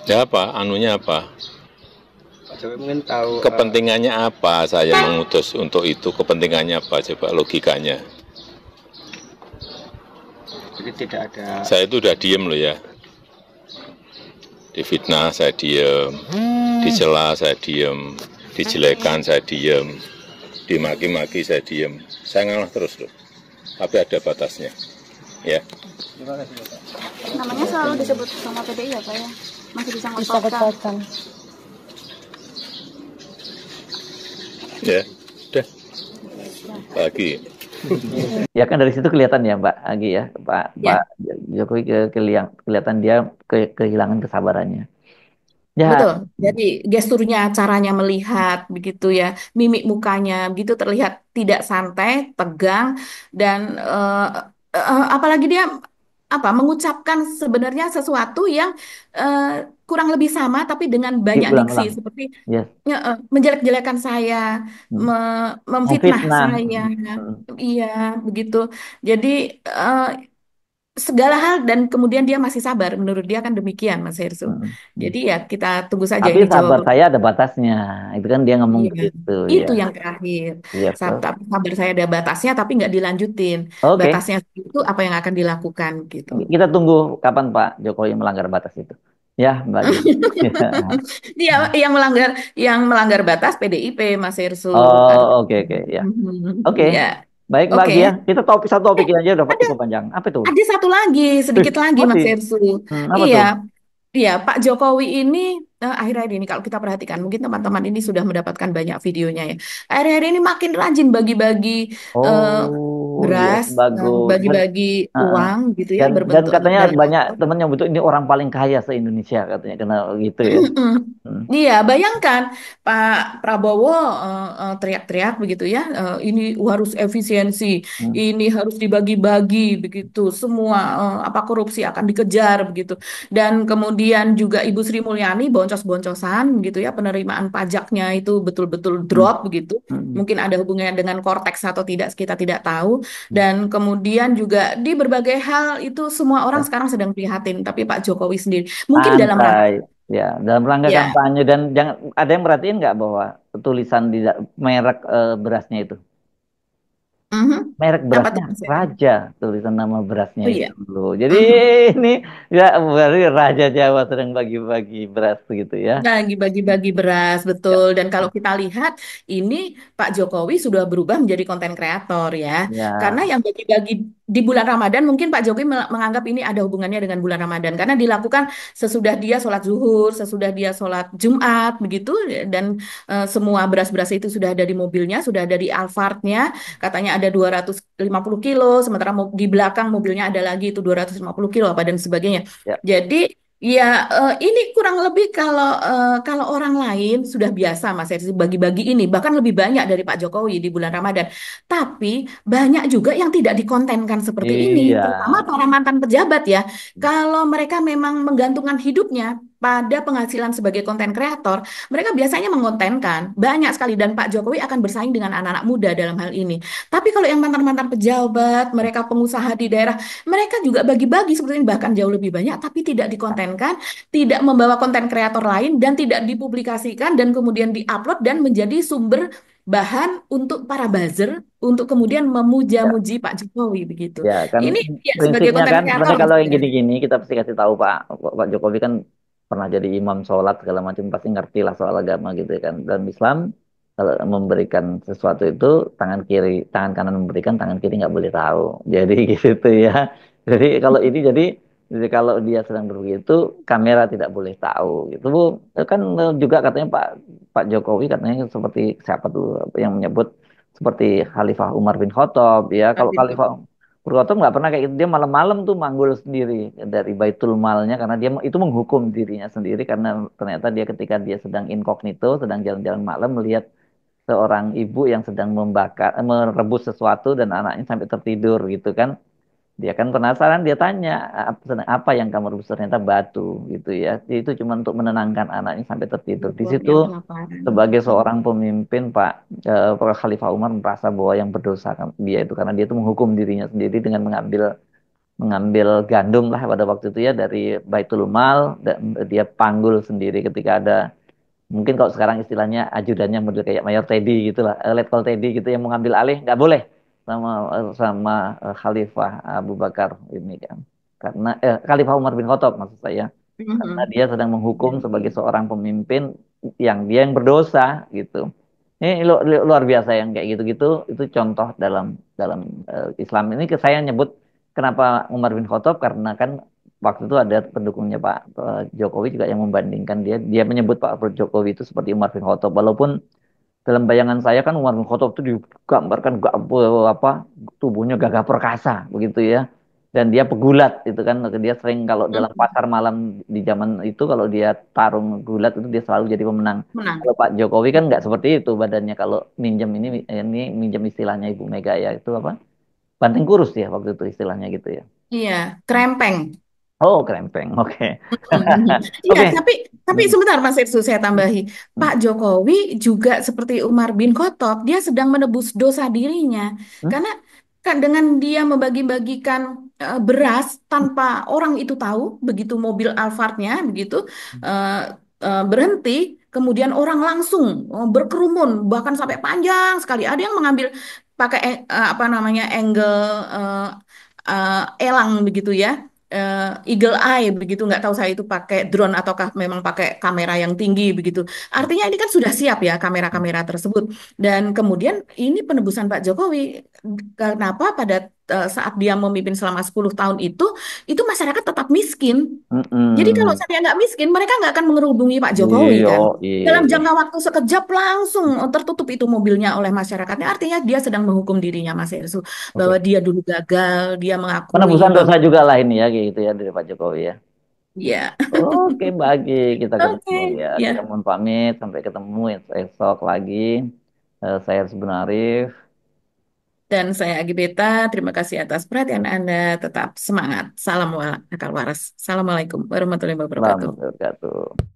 Ya apa? Anunya apa? Pak Jokowi mungkin tahu Kepentingannya apa saya mengutus untuk itu? Kepentingannya apa? Coba logikanya. jadi tidak ada Saya itu udah diem loh ya. Difitnah saya diem, dicela saya diem, dijelekan saya diem, dimaki-maki saya diem. Saya ngalah terus loh. Tapi ada batasnya. Ya. namanya selalu disebut sama PDI ya Pak ya? Masih disangkut-pautkan. Ya. Udah. Lagi. Ya kan dari situ kelihatan ya Mbak Agi ya Pak Ya, Jokowi kelihatan dia kehilangan kesabarannya. Ya, betul. Jadi gesturnya, caranya melihat begitu ya, mimik mukanya begitu terlihat tidak santai, tegang dan apalagi dia mengucapkan sebenarnya sesuatu yang kurang lebih sama tapi dengan banyak diksi diulang-ulang. seperti Yes. menjelek-jelekan saya, Hmm. memfitnah Memfitnah. saya, Hmm. iya begitu. Jadi segala hal dan kemudian dia masih sabar. Menurut dia kan demikian, Mas Hersu. Hmm. Hmm. Jadi ya kita tunggu saja Tapi ini sabar jawaban. saya ada batasnya. Itu kan dia ngomong Iya, begitu ya. itu yang terakhir. Yes. Sabar saya ada batasnya, tapi nggak dilanjutin. Oke, Batasnya itu apa yang akan dilakukan gitu. kita tunggu kapan Pak Jokowi melanggar batas itu. Ya, Mbak Gi. Dia yang melanggar batas PDIP, Mas Hersu. Oh, oke oke ya. Oke. Ya, Baik Mbak oke. Gi ya. Kita topik satu topik Eh, ini aja udah ada cukup panjang. Apa itu? ada satu lagi, sedikit lagi, Mas Masih. Hersu. Apa Iya, tuh? iya, Pak Jokowi ini akhir-akhir ini kalau kita perhatikan, mungkin teman-teman ini sudah mendapatkan banyak videonya ya. Akhir-akhir ini makin rajin bagi-bagi eh, Oh, iya, beras, bagus. bagi-bagi Uh-uh. uang gitu ya Dan berbentuk katanya dalam banyak bentuk. teman yang butuh ini orang paling kaya se-Indonesia katanya karena gitu ya. Mm-mm. Hmm. Iya, bayangkan Pak Prabowo teriak-teriak begitu ya, ini harus efisiensi, Hmm. ini harus dibagi-bagi begitu, semua apa korupsi akan dikejar begitu. Dan kemudian juga Ibu Sri Mulyani boncos-boncosan gitu ya, penerimaan pajaknya itu betul-betul Hmm. drop begitu. Hmm. Mungkin ada hubungannya dengan Cortex atau tidak, kita tidak tahu. Dan kemudian juga di berbagai hal itu semua orang Ya, sekarang sedang prihatin, tapi Pak Jokowi sendiri mungkin dalam rangka santai. Ya, dalam rangka Ya. kampanye dan jangan ada yang merhatiin nggak bahwa tulisan di merek berasnya itu, Mhm. merek Apa tuh berasnya Mas Heru? Raja, tulisan nama berasnya Oh itu iya. loh. Jadi Mhm. ini ya berarti Raja Jawa sedang bagi-bagi beras gitu ya. Lagi bagi-bagi beras, Ya, betul. Dan kalau kita lihat, ini Pak Jokowi sudah berubah menjadi konten kreator ya. Karena ya, yang bagi-bagi di bulan Ramadan, mungkin Pak Jokowi menganggap ini ada hubungannya dengan bulan Ramadan. Karena dilakukan sesudah dia sholat zuhur, sesudah dia sholat Jumat, begitu. Dan semua beras-beras itu sudah ada di mobilnya, sudah ada di Alphardnya. Katanya ada 250 kilo, sementara di belakang mobilnya ada lagi itu 250 kilo, apa dan sebagainya. ya, Jadi ya, ini kurang lebih kalau orang lain sudah biasa Mas Hersi bagi-bagi ini bahkan lebih banyak dari Pak Jokowi di bulan Ramadan. Tapi banyak juga yang tidak dikontenkan seperti ini, iya, terutama para mantan pejabat ya. Kalau mereka memang menggantungkan hidupnya pada penghasilan sebagai konten kreator, mereka biasanya mengontenkan banyak sekali dan Pak Jokowi akan bersaing dengan anak-anak muda dalam hal ini. Tapi kalau yang mantan-mantan pejabat, mereka pengusaha di daerah mereka juga bagi-bagi sebetulnya bahkan jauh lebih banyak, tapi tidak dikontenkan, tidak membawa konten kreator lain, dan tidak dipublikasikan, dan kemudian diupload dan menjadi sumber bahan untuk para buzzer, untuk kemudian ya. memuja-muji Pak Jokowi begitu. Ya kan Ini ya sebagai prinsipnya konten kan kreator sebenarnya kalau yang maksudnya. gini-gini kita pasti kasih tahu Pak Jokowi kan pernah jadi imam sholat segala macam pasti ngerti lah soal agama gitu ya kan. Dan Islam kalau memberikan sesuatu itu tangan kiri tangan kanan memberikan tangan kiri nggak boleh tahu. Jadi gitu ya. Jadi kalau ini jadi kalau dia sedang begitu kamera tidak boleh tahu gitu Bu. Kan juga katanya Pak Jokowi katanya seperti siapa tuh yang menyebut seperti Khalifah Umar bin Khattab ya. Kalau Khalifah Purwoto nggak pernah kayak gitu. Dia malam-malam tuh manggul sendiri dari Baitul Malnya karena dia itu menghukum dirinya sendiri karena ternyata dia ketika dia sedang inkognito, sedang jalan-jalan malam melihat seorang ibu yang sedang merebus sesuatu dan anaknya sampai tertidur gitu kan. Dia kan penasaran, dia tanya apa yang kamu rebus ternyata batu gitu ya. Itu cuma untuk menenangkan anaknya sampai tertidur. Di Buat situ yang kelaparan. sebagai Hmm. seorang pemimpin Pak Khalifah Umar merasa bahwa yang berdosa kan dia itu karena dia itu menghukum dirinya sendiri dengan mengambil mengambil gandum lah pada waktu itu ya dari Baitul Mal dan dia panggul sendiri ketika ada mungkin kalau sekarang istilahnya ajudannya model kayak Mayor Teddy gitu lah, Letkol Teddy gitu yang mengambil alih nggak boleh sama Khalifah Abu Bakar ini kan karena Khalifah Umar bin Khattab maksud saya karena Mhm. dia sedang menghukum Ya. sebagai seorang pemimpin yang dia yang berdosa gitu. Ini luar biasa yang kayak gitu-gitu itu contoh dalam dalam Islam ini saya nyebut kenapa Umar bin Khattab karena kan waktu itu ada pendukungnya Pak Jokowi juga yang membandingkan dia menyebut Pak Jokowi itu seperti Umar bin Khattab walaupun dalam bayangan saya kan Umar bin Khattab itu digambarkan apa tubuhnya gagah perkasa begitu ya. Dan dia pegulat itu kan dia sering kalau dalam Mhm. pasar malam di zaman itu kalau dia tarung gulat itu dia selalu jadi pemenang. Menang. Kalau Pak Jokowi kan nggak seperti itu badannya kalau minjem ini minjem istilahnya Ibu Mega ya itu apa? Banting kurus ya waktu itu istilahnya gitu ya. Iya, krempeng. Oh, krempeng. Oke. Mhm. Iya, Oke. tapi Hmm. sebentar Mas Irsu saya tambahi. Pak Hmm. Jokowi juga seperti Umar bin Khattab, dia sedang menebus dosa dirinya. Hmm. Karena kan dengan dia membagi-bagikan beras tanpa orang itu tahu, begitu mobil Alphardnya begitu eh, berhenti, kemudian orang langsung berkerumun, bahkan sampai panjang sekali. Ada yang mengambil pakai apa namanya angle elang begitu ya, eagle eye begitu, nggak tahu saya itu pakai drone ataukah memang pakai kamera yang tinggi begitu. Artinya ini kan sudah siap ya kamera-kamera tersebut. Dan kemudian ini penebusan Pak Jokowi. Kenapa pada saat dia memimpin selama 10 tahun itu masyarakat tetap miskin. Jadi kalau Hmm. saya nggak miskin, mereka nggak akan mengerubungi Pak Jokowi Iya, kan. Dalam iya. jangka waktu sekejap langsung tertutup itu mobilnya oleh masyarakatnya. Artinya dia sedang menghukum dirinya, Mas Hersу, bahwa Oke. dia dulu gagal, dia mengakui Penebusan dosa bahwa juga lah ini ya gitu ya dari Pak Jokowi ya. ya, Oke, bagi kita ketemu oke, ya. Kita ya. mohon pamit sampai ketemu esok lagi. Saya sebenarnya Dan saya Agi Beta, terima kasih atas perhatian Anda. Tetap semangat. Salam akal waras. Assalamualaikum warahmatullahi Selamat wabarakatuh. berkatu.